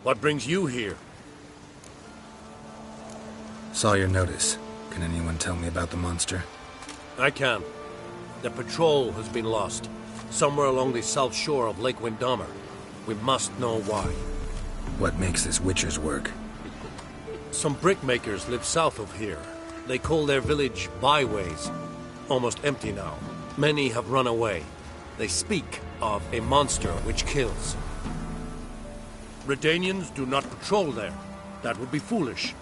What brings you here? Saw your notice. Can anyone tell me about the monster? I can. The patrol has been lost. Somewhere along the south shore of Lake Windammer. We must know why. What makes this Witcher's work? Some brickmakers live south of here. They call their village byways. Almost empty now. Many have run away. They speak of a monster which kills. Redanians do not patrol there. That would be foolish.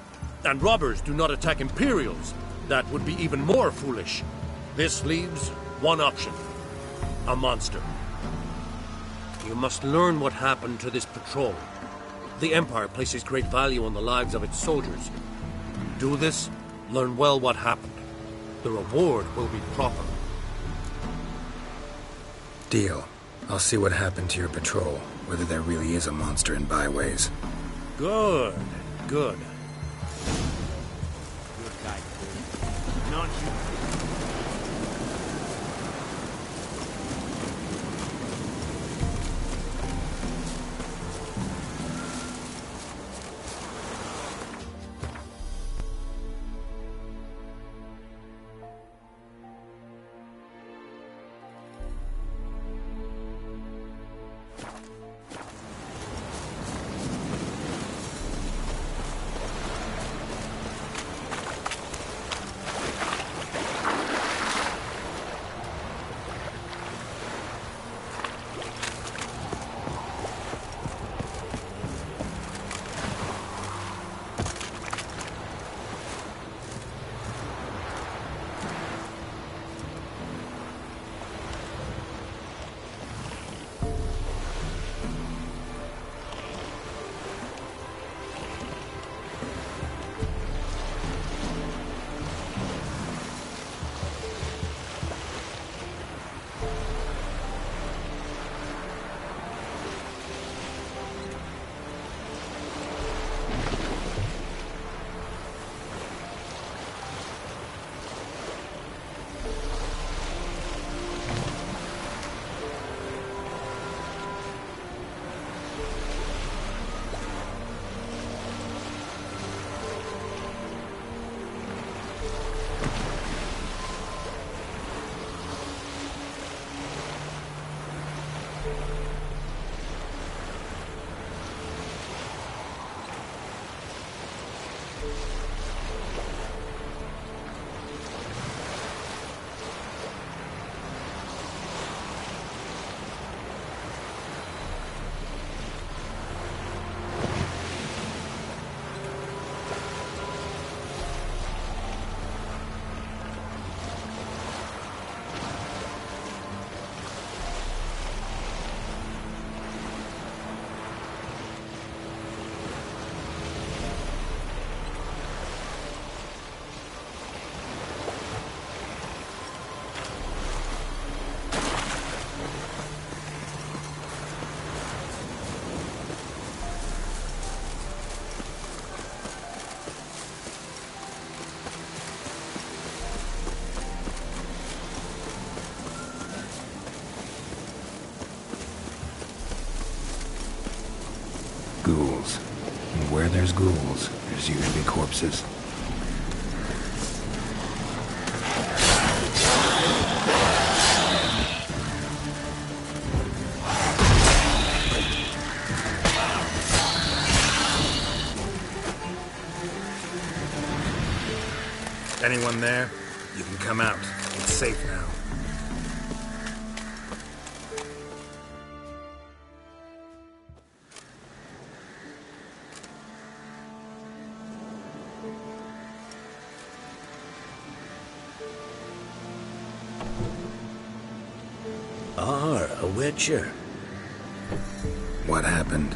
And robbers do not attack Imperials. That would be even more foolish. This leaves one option. A monster. You must learn what happened to this patrol. The Empire places great value on the lives of its soldiers. Do this, learn well what happened. The reward will be proper. Deal. I'll see what happened to your patrol, whether there really is a monster in byways. Good. Good. Good guy. Not you. Ghouls. And where there's ghouls, there's usually corpses. Anyone there? You can come out. It's safe now. A Witcher. What happened?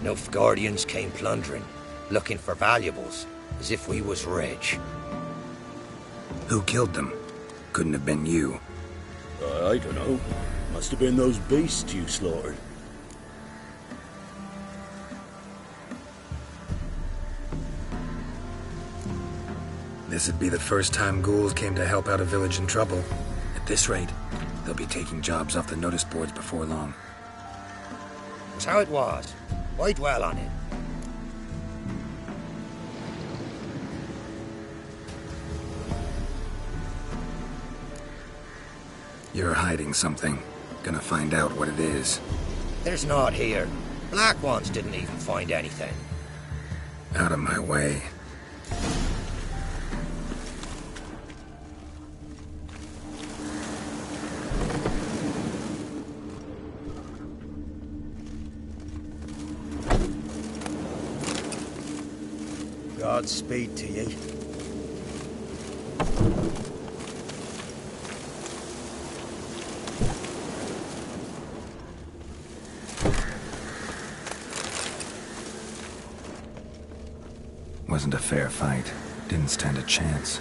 Nilfgaardians came plundering, looking for valuables, as if we was rich. Who killed them? Couldn't have been you. I don't know. Must have been those beasts you slaughtered. This'd be the first time ghouls came to help out a village in trouble. At this rate, They'll be taking jobs off the notice boards before long. It's how it was. I dwell on it. You're hiding something. Gonna find out what it is. There's naught here. Black ones didn't even find anything. Out of my way. Godspeed to ye. Wasn't a fair fight. Didn't stand a chance.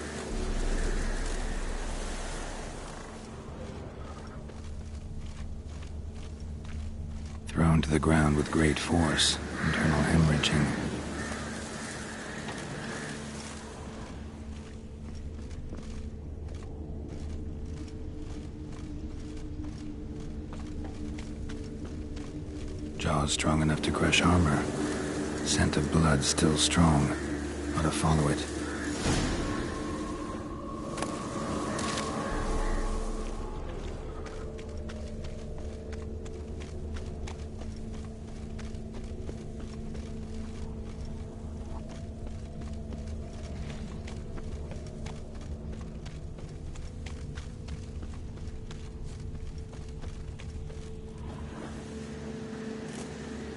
Thrown to the ground with great force. Internal hemorrhaging. Jaws strong enough to crush armor. Scent of blood still strong. Ought to follow it.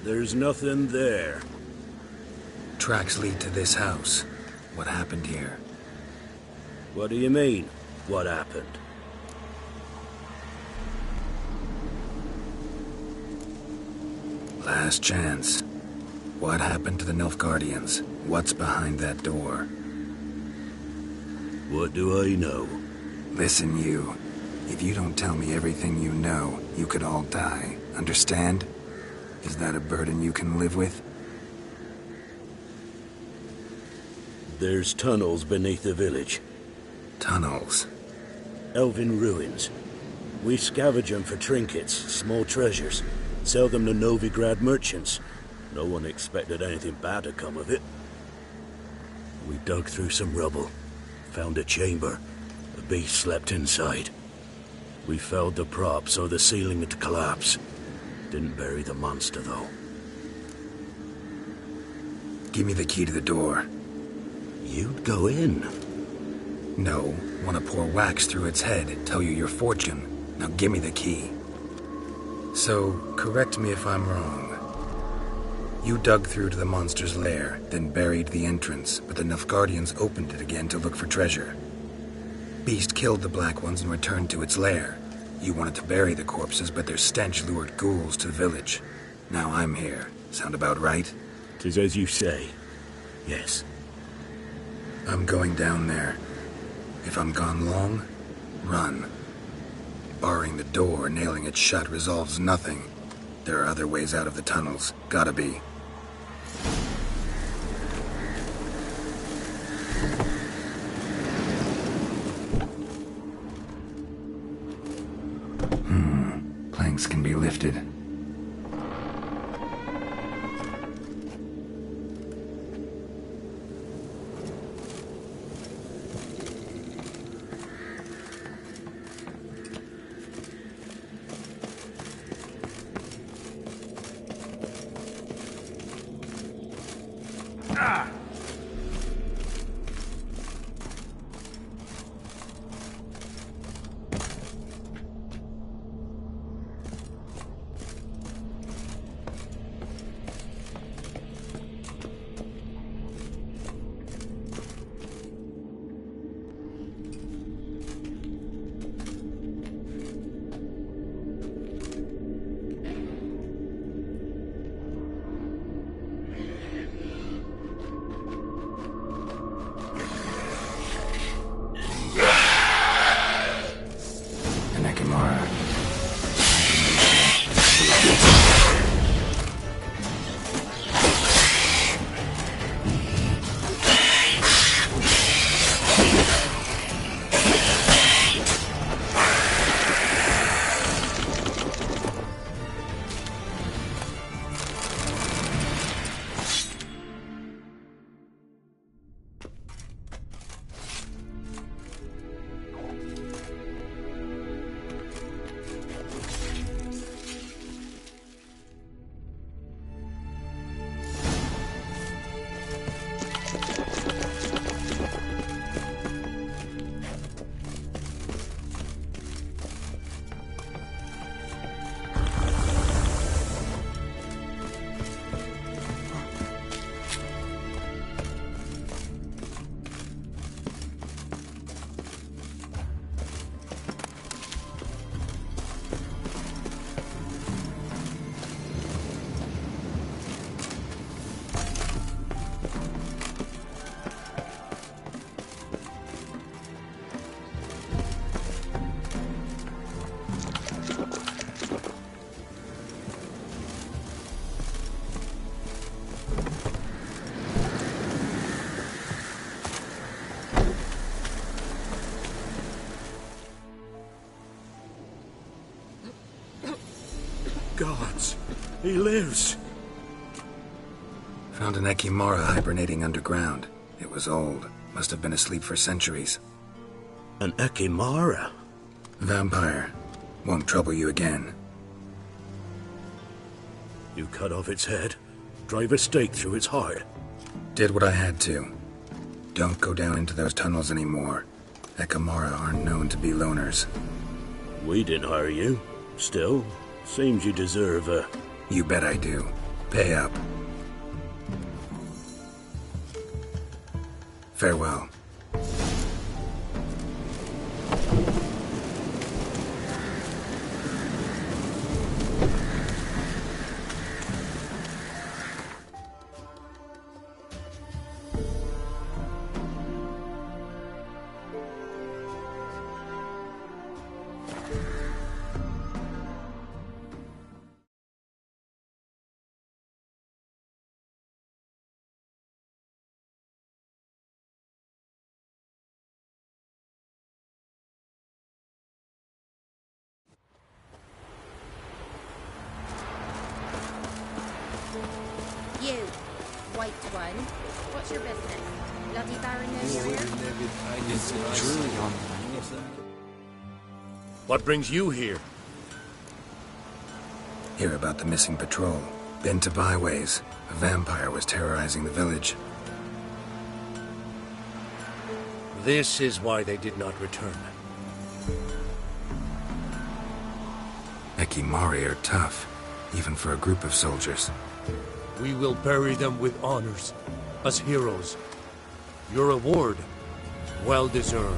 There's nothing there. Tracks lead to this house. What happened here? What do you mean, what happened? Last chance. What happened to the Nilfgaardians? What's behind that door? What do I know? Listen, you. If you don't tell me everything you know, you could all die. Understand? Is that a burden you can live with? There's tunnels beneath the village. Tunnels. Elven ruins. We scavenge them for trinkets, small treasures. Sell them to Novigrad merchants. No one expected anything bad to come of it. We dug through some rubble. Found a chamber. The beast slept inside. We felled the prop so the ceiling would collapse. Didn't bury the monster, though. Give me the key to the door. You'd go in. No. Want to pour wax through its head, tell you your fortune. Now give me the key. So, correct me if I'm wrong. You dug through to the monster's lair, then buried the entrance, but the Nilfgaardians opened it again to look for treasure. Beast killed the Black Ones and returned to its lair. You wanted to bury the corpses, but their stench lured ghouls to the village. Now I'm here. Sound about right? 'Tis as you say. Yes. I'm going down there. If I'm gone long, run. Barring the door, nailing it shut resolves nothing. There are other ways out of the tunnels. Gotta be. Planks can be lifted. gods! He lives! Found an Ekimara hibernating underground. It was old. Must have been asleep for centuries. An Ekimara? Vampire. Won't trouble you again. You cut off its head, drive a stake through its heart. Did what I had to. Don't go down into those tunnels anymore. Ekimara aren't known to be loners. We didn't hire you. Still, seems you deserve a... You bet I do. Pay up. Farewell. You, white one. What's your business? Bloody Baron knows you're here? What brings you here? Hear about the missing patrol. Been to byways. A vampire was terrorizing the village. This is why they did not return. Ekimari are tough, even for a group of soldiers. We will bury them with honors, as heroes. Your reward, well deserved.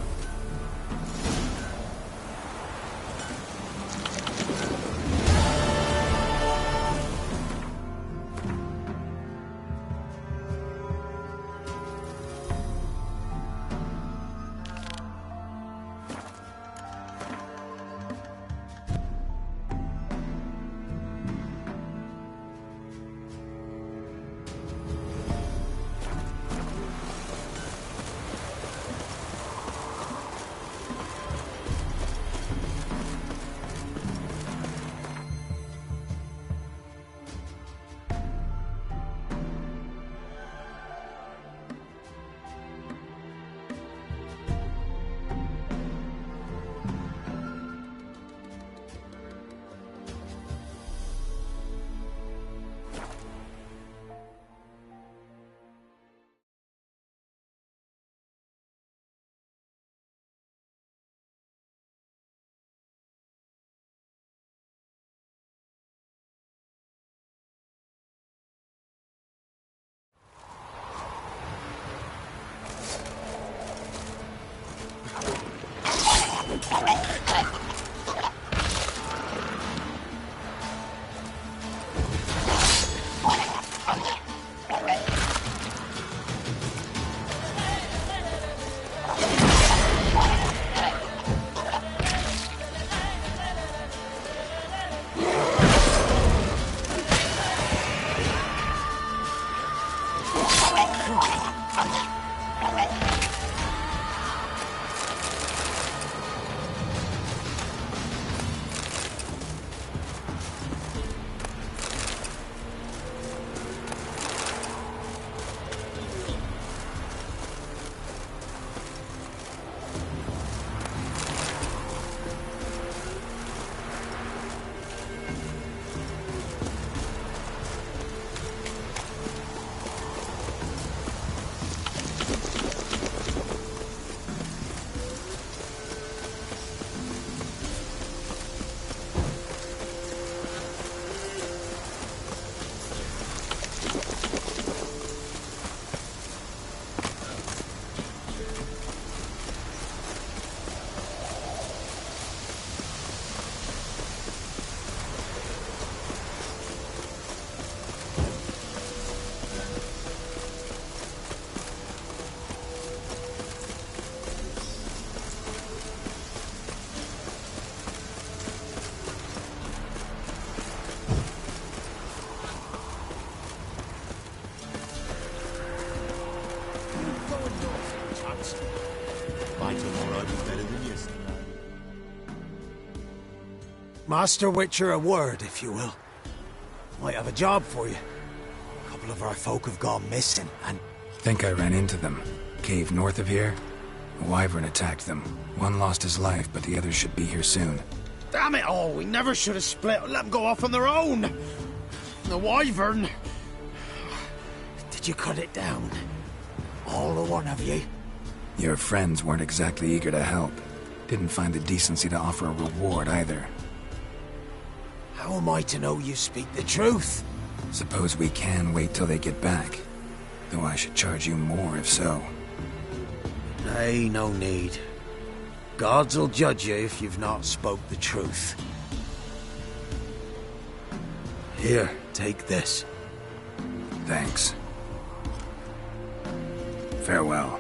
Master Witcher, a word, if you will. Might have a job for you. A couple of our folk have gone missing, and... Think I ran into them. Cave north of here? A wyvern attacked them. One lost his life, but the others should be here soon. Damn it all, we never should have split and let them go off on their own. The wyvern... Did you cut it down? All the one of you? Your friends weren't exactly eager to help. Didn't find the decency to offer a reward either. How am I to know you speak the truth? Suppose we can wait till they get back. Though I should charge you more if so. Nay, no need. Gods will judge you if you've not spoke the truth. Here, take this. Thanks. Farewell.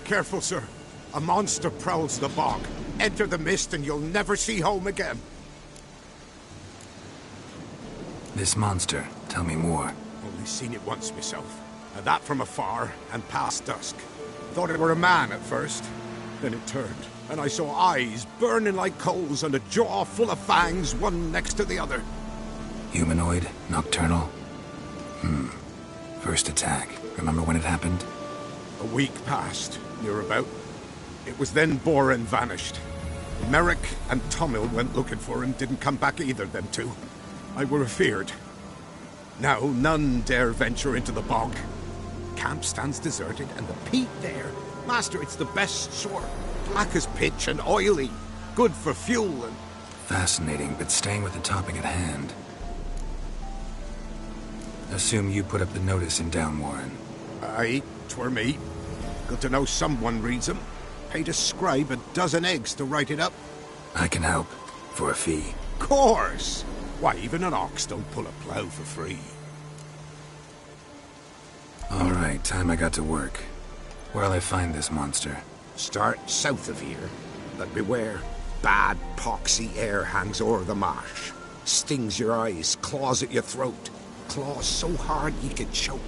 Careful, sir. A monster prowls the bog. Enter the mist and you'll never see home again. This monster, tell me more. Only seen it once myself. And that from afar and past dusk. Thought it were a man at first. Then it turned, and I saw eyes burning like coals and a jaw full of fangs, one next to the other. Humanoid? Nocturnal? First attack. Remember when it happened? A week passed, near about. It was then Boren vanished. Merrick and Tomil went looking for him, didn't come back either, them two. I were afeard. Now none dare venture into the bog. Camp stands deserted, and the peat there. Master, it's the best sort. Black as pitch and oily. Good for fuel and... Fascinating, but staying with the topic at hand. Assume you put up the notice in Downwarren. Aye, 'twere me. Good to know someone reads 'em. Paid a scribe a dozen eggs to write it up. I can help. For a fee. Course! Why, even an ox don't pull a plough for free. Alright, time I got to work. Where'll I find this monster? Start south of here. But beware. Bad, poxy air hangs o'er the marsh. Stings your eyes, claws at your throat. Claws so hard you could choke.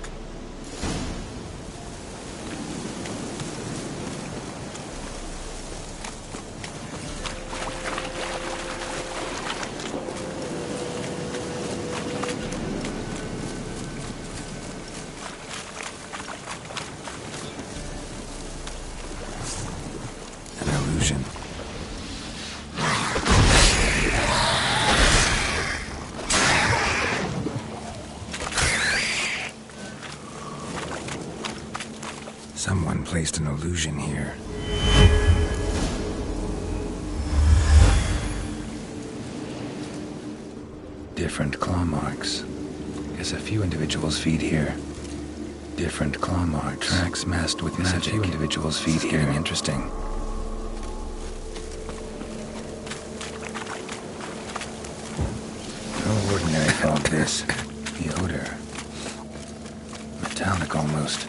An illusion. Someone placed an illusion here. Different claw marks. Guess a few individuals feed here. Different claw marks. Tracks masked with magic. A few individuals feed here. Getting interesting. No ordinary fog this. The odor. Metallic almost.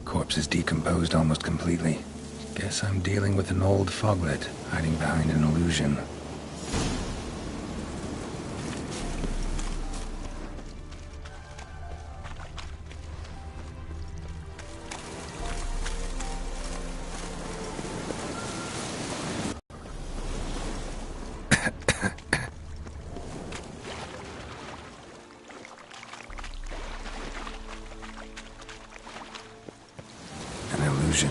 Corpse is decomposed almost completely. Guess I'm dealing with an old foglet hiding behind an illusion. An illusion.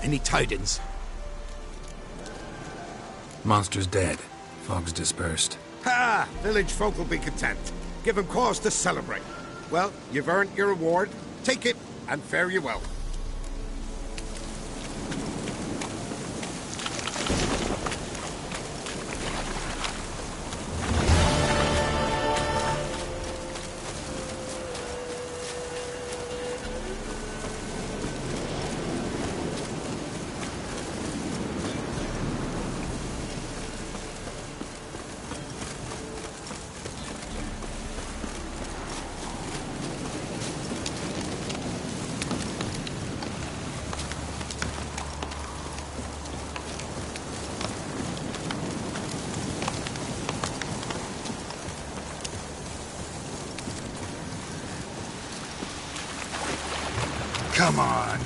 Any tidings? Monster's dead. Fog's dispersed. Ha! Village folk will be content. Give them cause to celebrate. Well, you've earned your reward. Take it, and fare you well. Come on.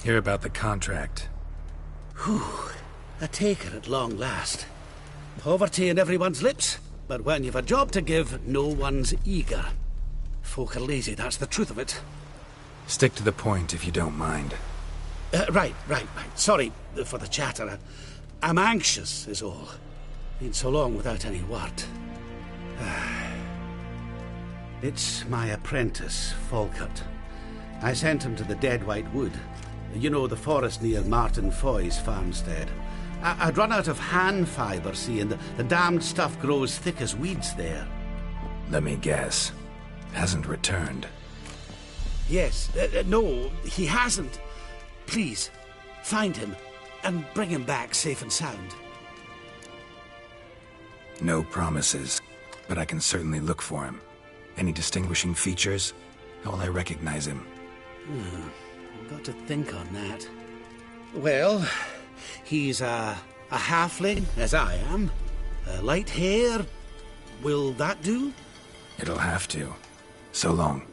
Hear about the contract. Whew. A taker at long last. Poverty in everyone's lips, but when you've a job to give, no one's eager. Folk are lazy, that's the truth of it. Stick to the point if you don't mind. Right. Sorry for the chatter. I'm anxious, is all. Been so long without any word. It's my apprentice, Falkert. I sent him to the Dead White Wood. You know, the forest near Martin Foy's farmstead. I'd run out of hand fibre, see, and the damned stuff grows thick as weeds there. Let me guess. Hasn't returned. Yes. No, he hasn't. Please, find him and bring him back safe and sound. No promises, but I can certainly look for him. Any distinguishing features? How will I recognize him? I've got to think on that. Well, he's a halfling, as I am. Light hair. Will that do? It'll have to. So long.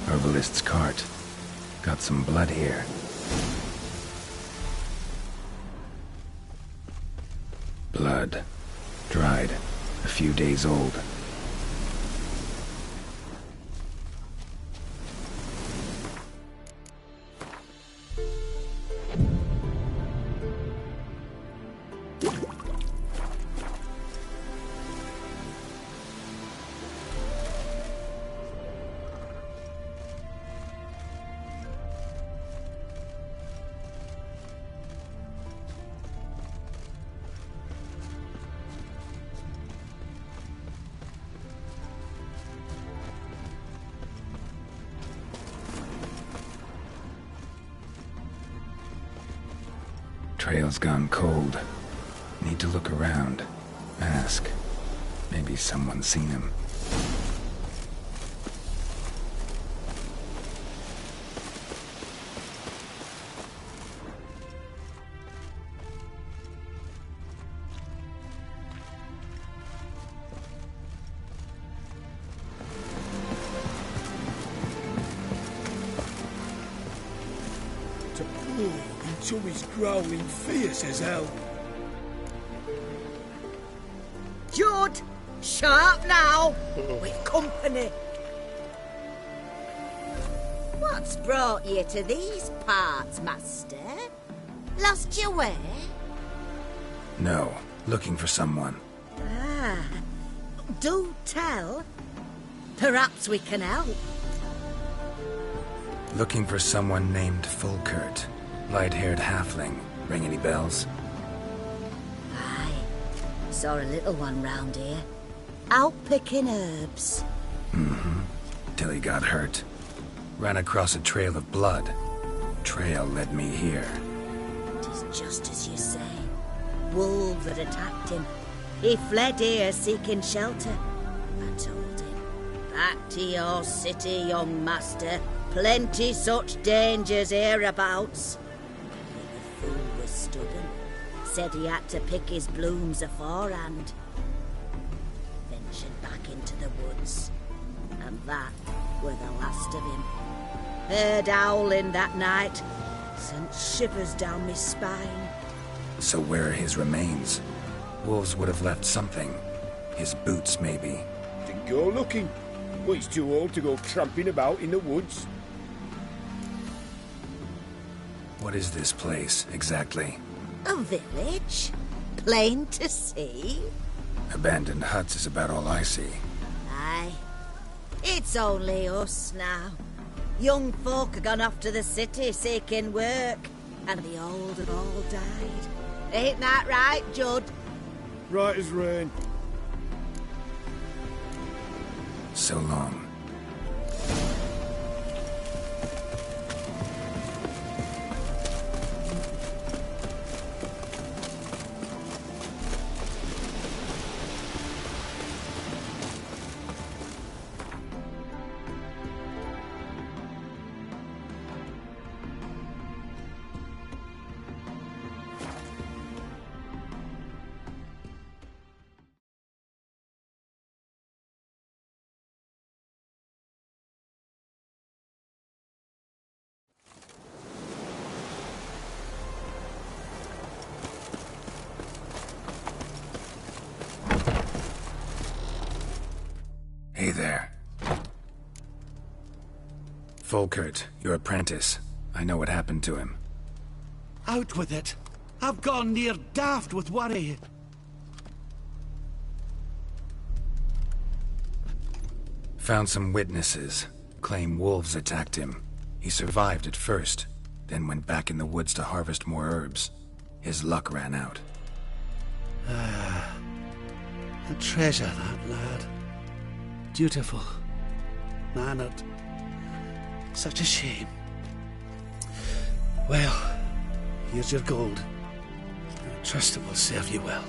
Herbalist's cart. Got some blood here. blood. Dried. A few days old. Trail's gone cold. Need to look around. Ask. Maybe someone's seen him. Into his growling fierce as hell. Judd, sharp now. We've company. What's brought you to these parts, master? Lost your way? No. Looking for someone. Ah, do tell. Perhaps we can help. Looking for someone named Fulkert. Light-haired halfling. Ring any bells? Aye. Saw a little one round here. Out picking herbs. Mm-hmm. Till he got hurt. Ran across a trail of blood. Trail led me here. It is just as you say. Wolves had attacked him. He fled here seeking shelter. I told him. Back to your city, young master. Plenty such dangers hereabouts. But the fool was stubborn. Said he had to pick his blooms aforehand. Ventured back into the woods. And that were the last of him. Heard howling that night. Sent shivers down my spine. So where are his remains? Wolves would have left something. His boots, maybe. Then go looking. Well, he's too old to go tramping about in the woods. What is this place, exactly? A village? Plain to see? Abandoned huts is about all I see. Aye. It's only us now. Young folk have gone off to the city seeking work, and the old have all died. Ain't that right, Judd? Right as rain. So long. Hey there. Fulkert, your apprentice. I know what happened to him. Out with it. I've gone near daft with worry. Found some witnesses. Claim wolves attacked him. He survived at first, then went back in the woods to harvest more herbs. His luck ran out. A treasure, that lad. Dutiful. Mannered. Such a shame. Well, here's your gold. I trust it will serve you well.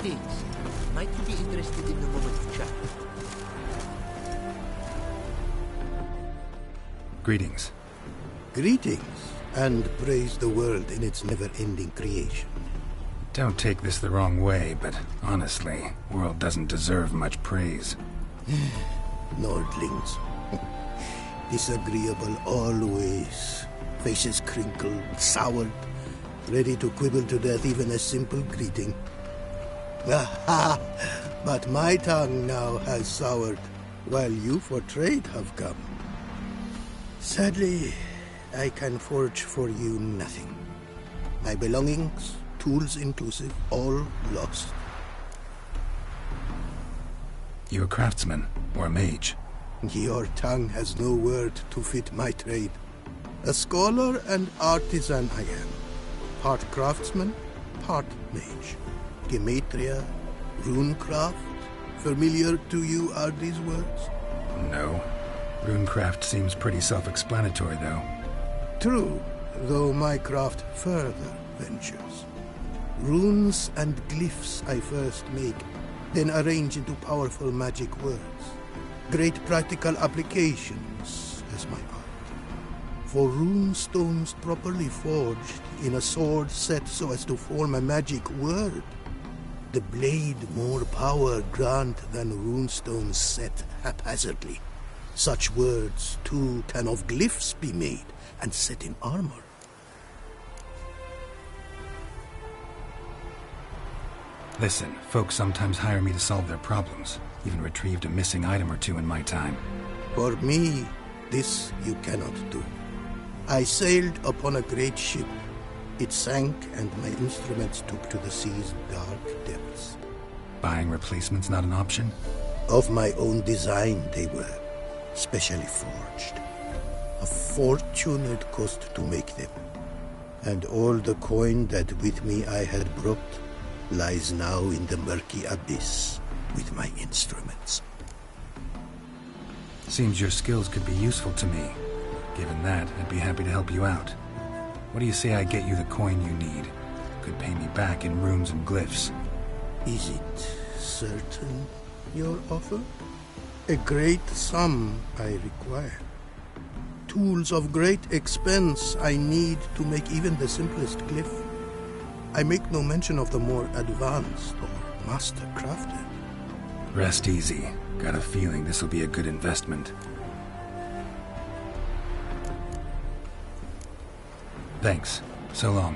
Greetings. Might you be interested in a moment of chat? Greetings. Greetings, and praise the world in its never-ending creation. Don't take this the wrong way, but honestly, world doesn't deserve much praise. Nordlings. Disagreeable always. Faces crinkled, soured, ready to quibble to death even a simple greeting. Aha! But my tongue now has soured, while you for trade have come. Sadly, I can forge for you nothing. My belongings, tools inclusive, all lost. You a craftsman, or a mage? Your tongue has no word to fit my trade. A scholar and artisan I am. Part craftsman, part mage. Gematria, runecraft. Familiar to you are these words? No. Runecraft seems pretty self-explanatory, though. True, though my craft further ventures. Runes and glyphs I first make, then arrange into powerful magic words. Great practical applications as my art. For rune stones properly forged in a sword set so as to form a magic word. The blade more power grant than runestones set haphazardly. Such words, too, can of glyphs be made and set in armor. Listen, folks sometimes hire me to solve their problems. Even retrieved a missing item or two in my time. For me, this you cannot do. I sailed upon a great ship. It sank and my instruments took to the sea's dark depths. Buying replacements not an option? Of my own design they were, specially forged. A fortune it cost to make them. And all the coin that with me I had brought lies now in the murky abyss with my instruments. Seems your skills could be useful to me. Given that, I'd be happy to help you out. What do you say I get you the coin you need? Could pay me back in runes and glyphs. Is it certain, your offer? A great sum I require. Tools of great expense I need to make even the simplest glyph. I make no mention of the more advanced or master crafted. Rest easy. Got a feeling this will be a good investment. Thanks. So long.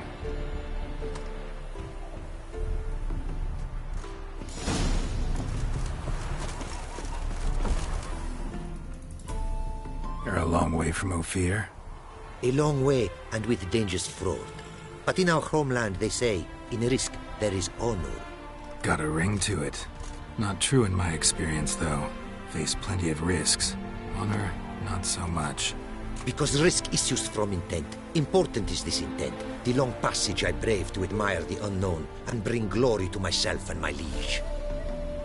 You're a long way from Ophir. A long way, and with dangers fraught. But in our homeland, they say, in risk there is honor. Got a ring to it. Not true in my experience, though. Face plenty of risks. Honor, not so much. Because risk issues from intent. Important is this intent. The long passage I brave to admire the unknown and bring glory to myself and my liege.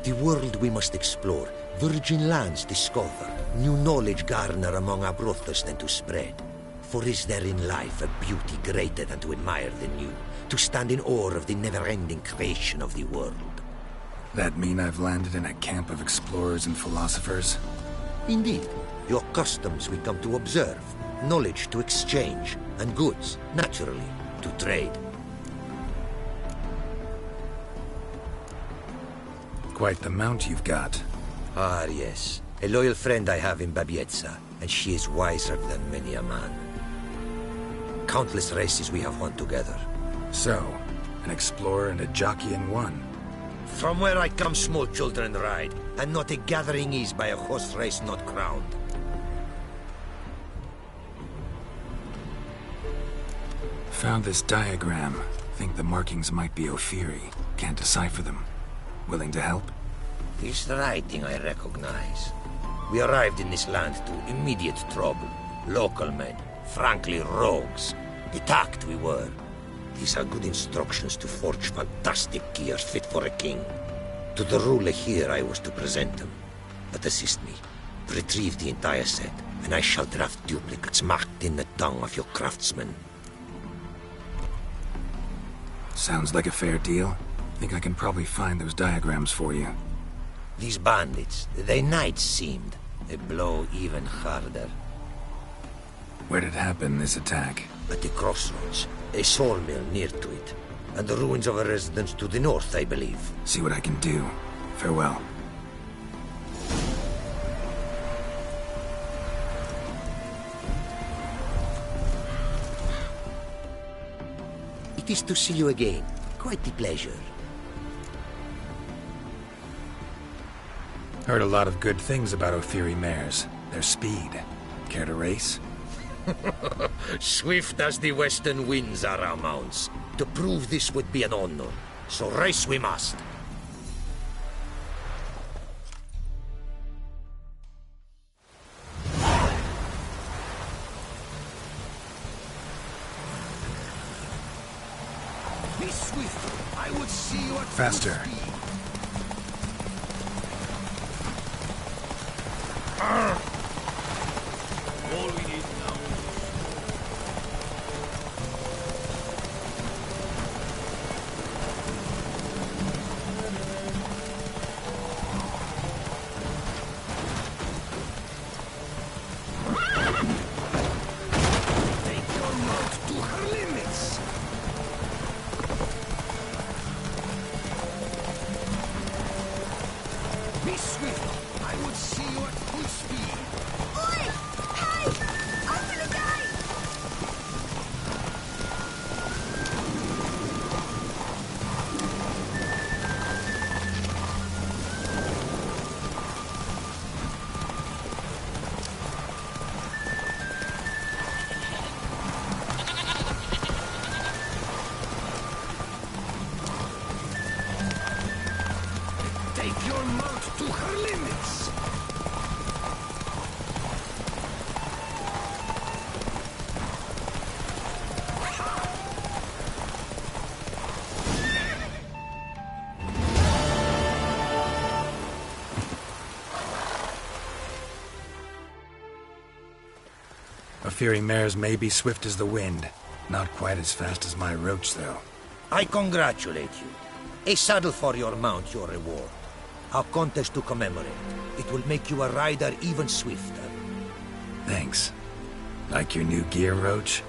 The world we must explore, virgin lands discover, new knowledge garner among our brothers than to spread. For is there in life a beauty greater than to admire the new, to stand in awe of the never-ending creation of the world? That mean I've landed in a camp of explorers and philosophers? Indeed. Your customs we come to observe, knowledge to exchange, and goods, naturally, to trade. Quite the mount you've got. Ah, yes. A loyal friend I have in Babietza, and she is wiser than many a man. Countless races we have won together. So, an explorer and a jockey in one. From where I come, small children ride, and not a gathering is by a horse race not crowned. Found this diagram. Think the markings might be Ophiri. Can't decipher them. Willing to help? This writing I recognize. We arrived in this land to immediate trouble. Local men, frankly rogues. Attacked we were. These are good instructions to forge fantastic gear fit for a king. To the ruler here I was to present them. But assist me. Retrieve the entire set, and I shall draft duplicates marked in the tongue of your craftsmen. Sounds like a fair deal. Think I can probably find those diagrams for you. These bandits, they knights seemed. They blow even harder. Where did it happen, this attack? At the crossroads. A sawmill near to it. And the ruins of a residence to the north, I believe. See what I can do. Farewell. It is to see you again. Quite the pleasure. Heard a lot of good things about Ophiri mares. Their speed. Care to race? Swift as the western winds are our mounts. To prove this would be an honor. So race we must. Be swift. I would see you at Faster. full speed. All we need now. Take your mouth to her limits. Be swift. I would see you at full speed. Oi! Hey! Open the gate! Take your mouth to her limits. Ophiri mares may be swift as the wind. Not quite as fast as my roach, though. I congratulate you. A saddle for your mount, your reward. A contest to commemorate. It will make you a rider even swifter. Thanks. Like your new gear, Roach?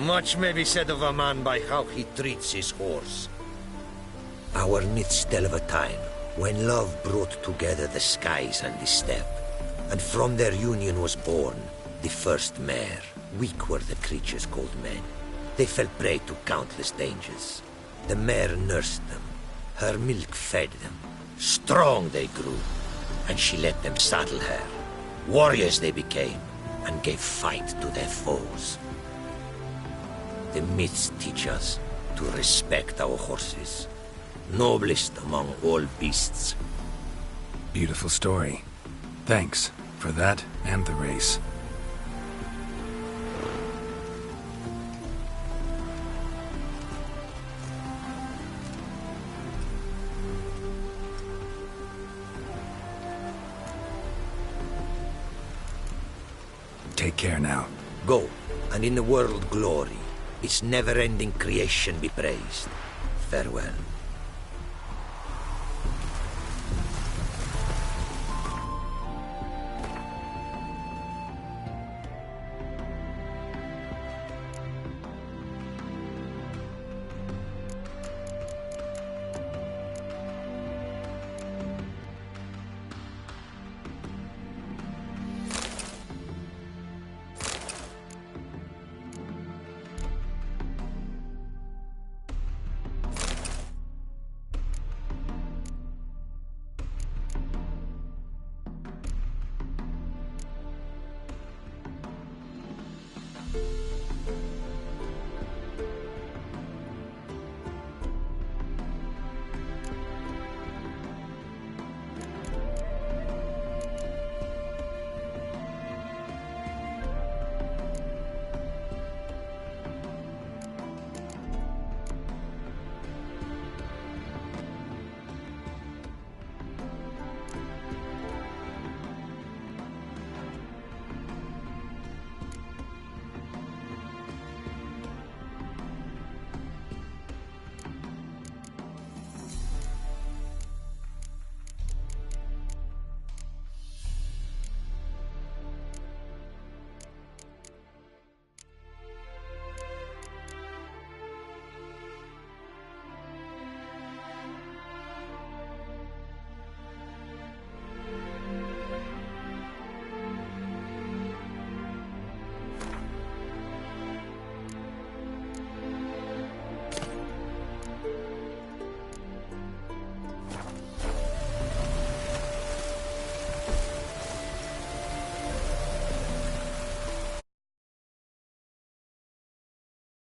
Much may be said of a man by how he treats his horse. Our midst tell of a time when love brought together the skies and the steppe, and from their union was born the first mare. Weak were the creatures called men. They fell prey to countless dangers. The mare nursed them. Her milk fed them. Strong they grew, and she let them saddle her. Warriors they became, and gave fight to their foes. The myths teach us to respect our horses, noblest among all beasts. Beautiful story. Thanks for that and the race. Take care now. Go, and in the world glory, its never-ending creation be praised. Farewell.